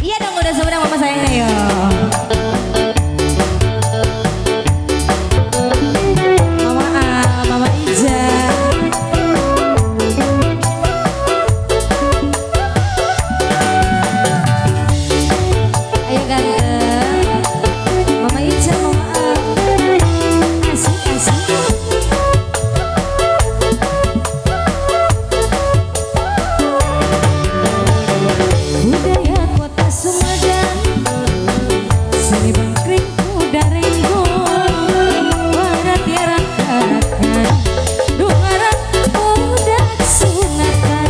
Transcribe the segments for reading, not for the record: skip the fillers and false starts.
Iya dong, udah seberang mama sayangnya yuk. Mama A, Mama Ija. Ayo ganteng. Mama Ija, Mama A. Asik, asik. Budaya kota Sumedang, seni bangkring kuda renggo, barat tiara karakan, dungaran budak sunatan,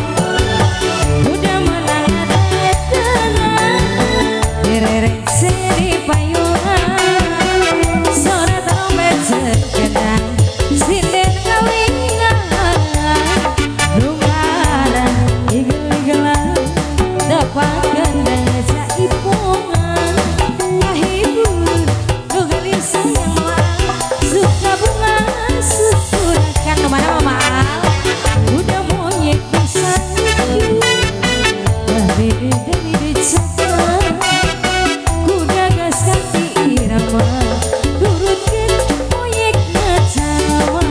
udah menang edanan, direreng sedi payungan, suara trompet segedang, sinden ngawingan, dungaran igel-igelan, dapat gendang saipungan, kahibur nu gelisah yang malang, suka bunga susurakan kemana mama udah monyet bisa dari dicakar kuda gas kaki irama turutkan proyek ngecalama.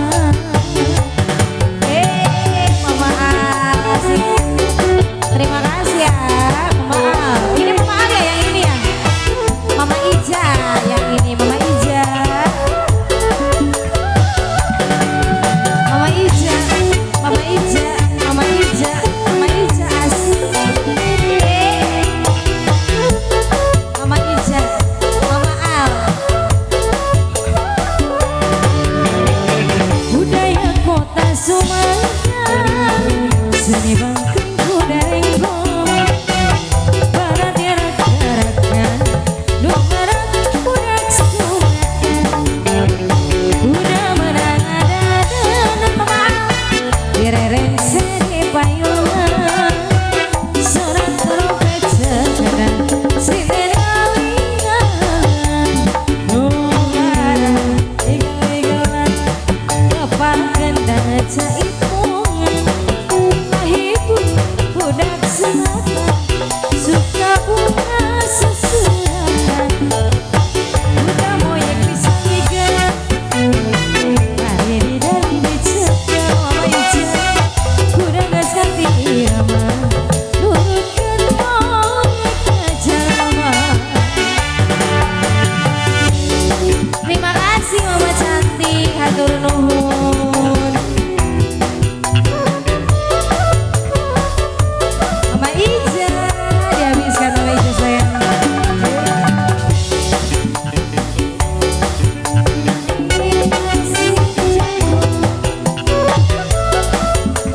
Mama asik. Terima kasih ya Mama Al. Ini Mama Al ya yang ini ya. Mama Ija yang ini, Mama Ija. Mama Ija, Mama Ija, Mama Ija, Mama Ija asik. Mama Ija, Mama Al. Budaya kota Sumedang, seni bangkring kuda renggo, barat tiara karakan, dungaran budak sunatan, udah menang adanan mama, direreng sedi payungan, suara trompet segedang, sinden ngawingan, dungaran igel-igelan, dapat gendang saipungan, kahibur budak sunatan, suka bunga susurakan, udah moyek bisa ngigat, hari dari dicegah mama Ija, kuda gas ganti irama, nurutkan moyek ngejalma. Terima kasih mama cantik, hatur nuhun. Mama Ija, dihabiskan Mama Ija sayang.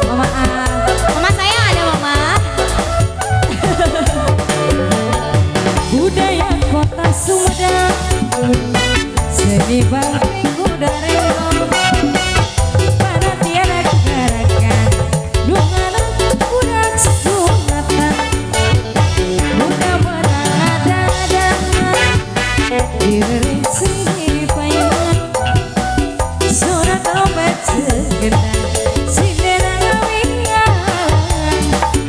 Mama A, Mama sayang ada Mama. Budaya kota Sumedang, seni bangkring kuda renggo, barat tiara karakan, dungaran budak sunatan, udah menang adanan, direring sedi payungan, suara trompet segedang, sinden ngawingan,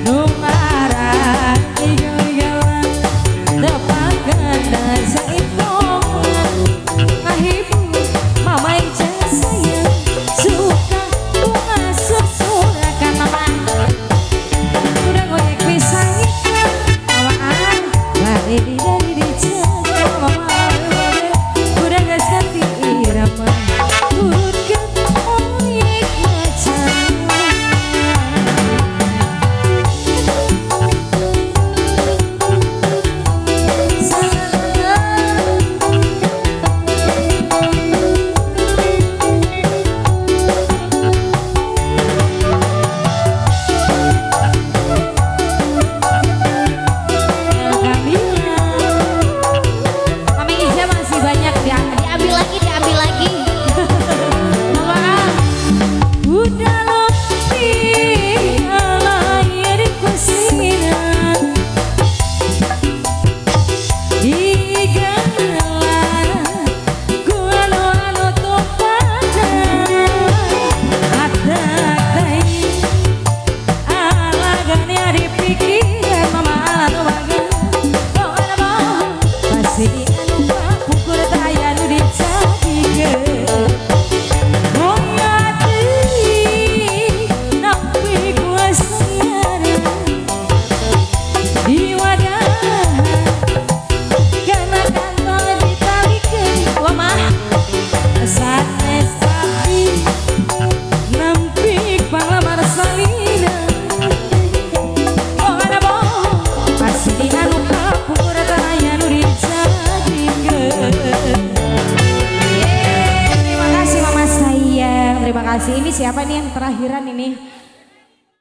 dungaran igel-igelan, dapat gendang saipungan, kahibur kasih. Ini siapa nih yang terakhiran ini?